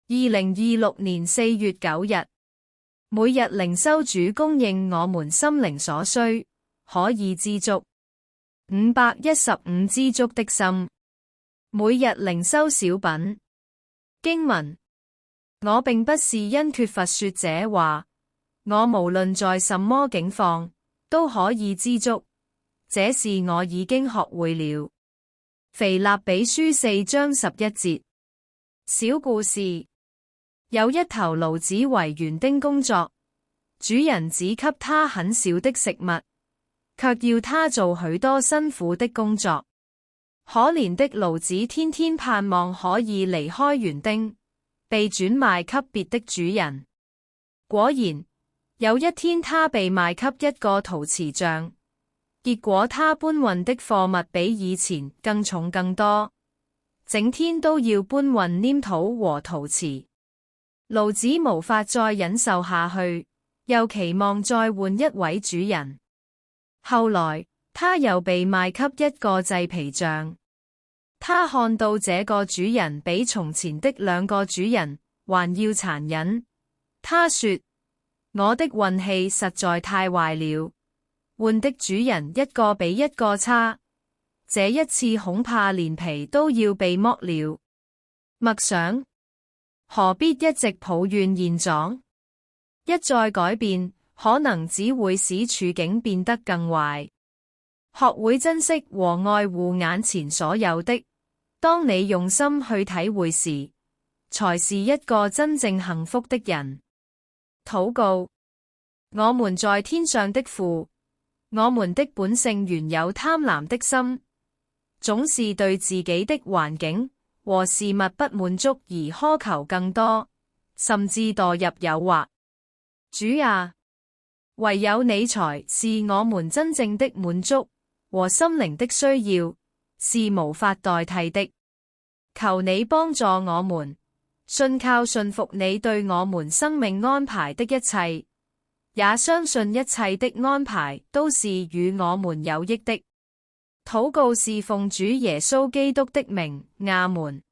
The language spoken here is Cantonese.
2026年4月9日，每日靈修主供應我們心靈所需，可以知足。515知足的心，每日靈修小品。經文：我並不是因缺乏說這話，我無論在什麼境況，都可以知足，這是我已經學會了。腓立比書4章11節。小故事：有一頭驢子為園丁工作，主人只給他很少的食物，卻要他做許多辛苦的工作。可憐的驢子天天盼望可以離開園丁，被轉賣給別的主人。果然，有一天他被賣給一個陶瓷匠，結果他搬運的貨物比以前更重更多，整天都要搬運黏土和陶瓷。驢子無法再忍受下去，又期望再換一位主人。後來，他又被賣給一個製皮匠。他看到這個主人比從前的兩個主人還要殘忍。他說：我的運氣實在太壞了，換的主人一個比一個差，這一次恐怕連皮都要被剝了。默想：何必一直抱怨現狀？一再改變，可能只會使處境變得更壞。學會珍惜和愛護眼前所有的，當你用心去體會時，才是一個真正幸福的人。禱告：我們在天上的父，我們的本性原有貪婪的心，總是對自己的環境和事物不滿足而苛求更多，甚至墮入誘惑。主啊，唯有你才是我們真正的滿足和心靈的需要，是無法代替的。求你幫助我們，信靠信服你對我們生命安排的一切，也相信一切的安排都是與我們有益的。禱告是奉主耶穌基督的名，阿門。